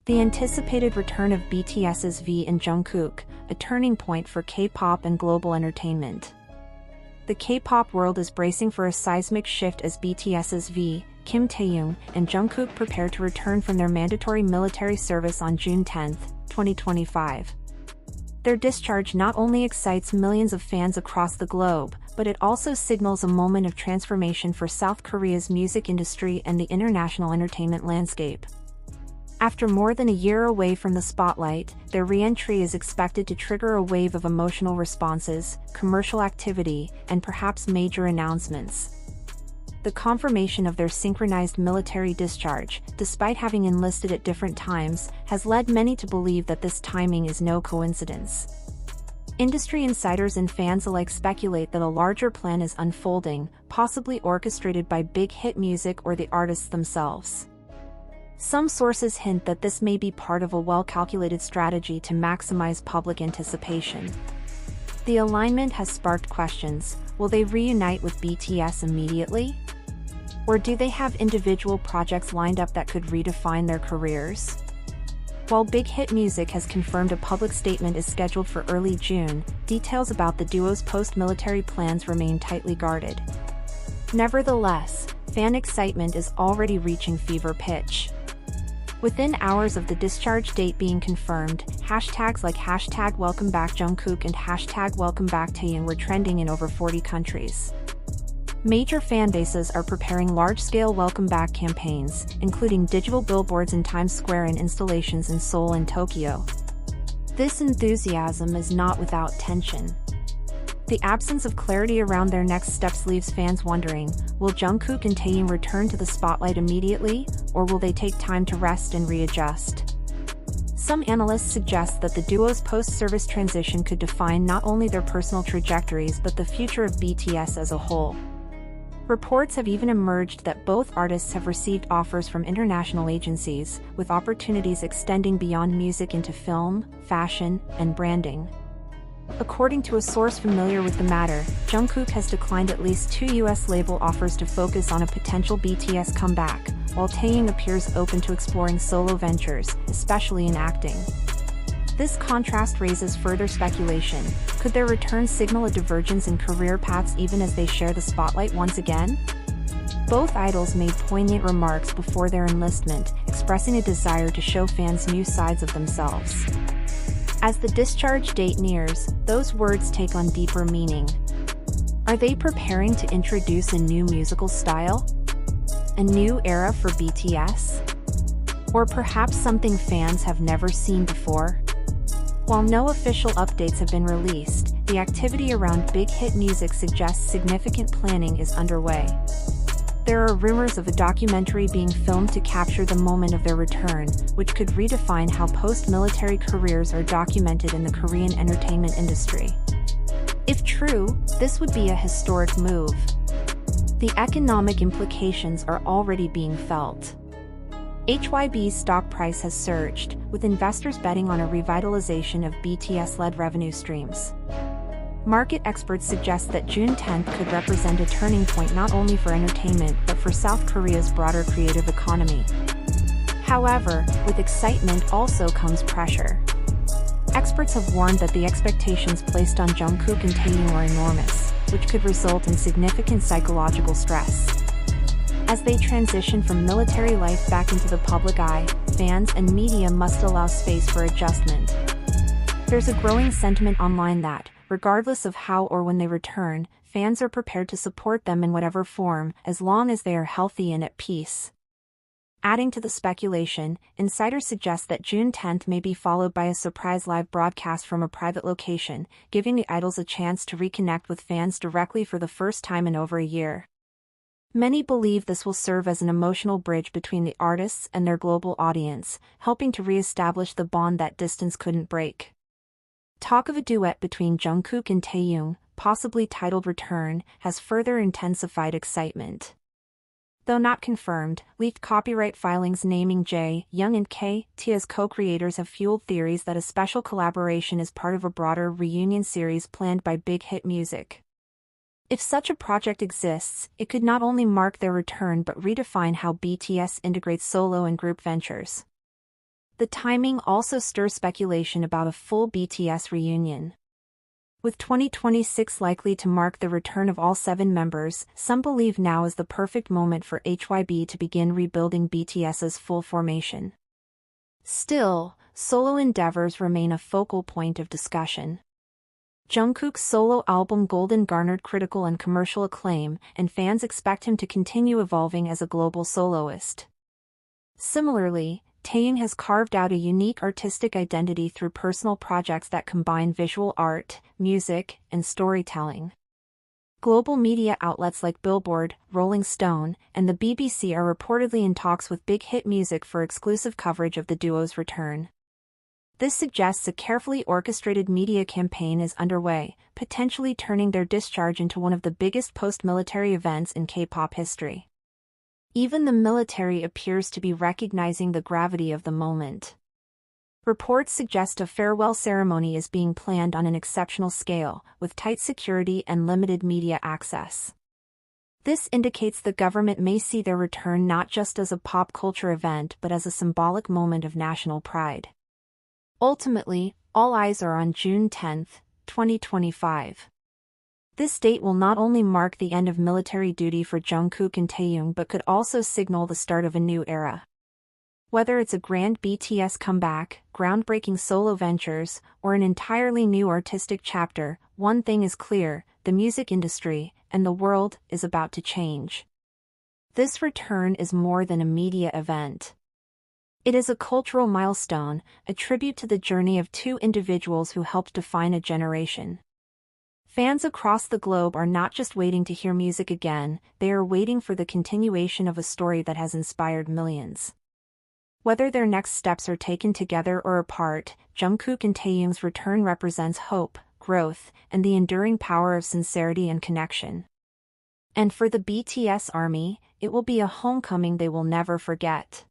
The anticipated return of BTS's V and Jungkook, a turning point for K-pop and global entertainment. The K-pop world is bracing for a seismic shift as BTS's V, Kim Taehyung, and Jungkook prepare to return from their mandatory military service on June 10, 2025. Their discharge not only excites millions of fans across the globe, but it also signals a moment of transformation for South Korea's music industry and the international entertainment landscape. After more than a year away from the spotlight, their re-entry is expected to trigger a wave of emotional responses, commercial activity, and perhaps major announcements. The confirmation of their synchronized military discharge, despite having enlisted at different times, has led many to believe that this timing is no coincidence. Industry insiders and fans alike speculate that a larger plan is unfolding, possibly orchestrated by Big Hit Music or the artists themselves. Some sources hint that this may be part of a well-calculated strategy to maximize public anticipation. The alignment has sparked questions. Will they reunite with BTS immediately? Or do they have individual projects lined up that could redefine their careers? While Big Hit Music has confirmed a public statement is scheduled for early June, details about the duo's post-military plans remain tightly guarded. Nevertheless, fan excitement is already reaching fever pitch. Within hours of the discharge date being confirmed, hashtags like #WelcomeBackJungkook and #WelcomeBackTaehyung were trending in over 40 countries. Major fan bases are preparing large-scale welcome back campaigns, including digital billboards in Times Square and installations in Seoul and Tokyo. This enthusiasm is not without tension. The absence of clarity around their next steps leaves fans wondering, will Jungkook and Taehyung return to the spotlight immediately, or will they take time to rest and readjust? Some analysts suggest that the duo's post-service transition could define not only their personal trajectories but the future of BTS as a whole. Reports have even emerged that both artists have received offers from international agencies, with opportunities extending beyond music into film, fashion, and branding. According to a source familiar with the matter, Jungkook has declined at least 2 US label offers to focus on a potential BTS comeback, while Taehyung appears open to exploring solo ventures, especially in acting. This contrast raises further speculation. Could their return signal a divergence in career paths even as they share the spotlight once again? Both idols made poignant remarks before their enlistment, expressing a desire to show fans new sides of themselves. As the discharge date nears, those words take on deeper meaning. Are they preparing to introduce a new musical style? A new era for BTS? Or perhaps something fans have never seen before? While no official updates have been released, the activity around Big Hit Music suggests significant planning is underway. There are rumors of a documentary being filmed to capture the moment of their return, which could redefine how post-military careers are documented in the Korean entertainment industry. If true, this would be a historic move. The economic implications are already being felt. HYB's stock price has surged, with investors betting on a revitalization of BTS-led revenue streams. Market experts suggest that June 10th could represent a turning point not only for entertainment but for South Korea's broader creative economy. However, with excitement also comes pressure. Experts have warned that the expectations placed on Jungkook and Taehyung are enormous, which could result in significant psychological stress. As they transition from military life back into the public eye, fans and media must allow space for adjustment. There's a growing sentiment online that, regardless of how or when they return, fans are prepared to support them in whatever form, as long as they are healthy and at peace. Adding to the speculation, insiders suggest that June 10th may be followed by a surprise live broadcast from a private location, giving the idols a chance to reconnect with fans directly for the first time in over a year. Many believe this will serve as an emotional bridge between the artists and their global audience, helping to re-establish the bond that distance couldn't break. Talk of a duet between Jungkook and Taehyung, possibly titled Return, has further intensified excitement. Though not confirmed, leaked copyright filings naming Jae-young and K-T as co-creators have fueled theories that a special collaboration is part of a broader reunion series planned by Big Hit Music. If such a project exists, it could not only mark their return but redefine how BTS integrates solo and group ventures. The timing also stirs speculation about a full BTS reunion. With 2026 likely to mark the return of all 7 members, some believe now is the perfect moment for HYB to begin rebuilding BTS's full formation. Still, solo endeavors remain a focal point of discussion. Jungkook's solo album Golden garnered critical and commercial acclaim, and fans expect him to continue evolving as a global soloist. Similarly, Taehyung has carved out a unique artistic identity through personal projects that combine visual art, music, and storytelling. Global media outlets like Billboard, Rolling Stone, and the BBC are reportedly in talks with Big Hit Music for exclusive coverage of the duo's return. This suggests a carefully orchestrated media campaign is underway, potentially turning their discharge into one of the biggest post-military events in K-pop history. Even the military appears to be recognizing the gravity of the moment. Reports suggest a farewell ceremony is being planned on an exceptional scale, with tight security and limited media access. This indicates the government may see their return not just as a pop culture event but as a symbolic moment of national pride. Ultimately, all eyes are on June 10, 2025. This date will not only mark the end of military duty for Jungkook and Taehyung but could also signal the start of a new era. Whether it's a grand BTS comeback, groundbreaking solo ventures, or an entirely new artistic chapter, one thing is clear: the music industry, and the world, is about to change. This return is more than a media event. It is a cultural milestone, a tribute to the journey of 2 individuals who helped define a generation. Fans across the globe are not just waiting to hear music again, they are waiting for the continuation of a story that has inspired millions. Whether their next steps are taken together or apart, Jungkook and Taehyung's return represents hope, growth, and the enduring power of sincerity and connection. And for the BTS army, it will be a homecoming they will never forget.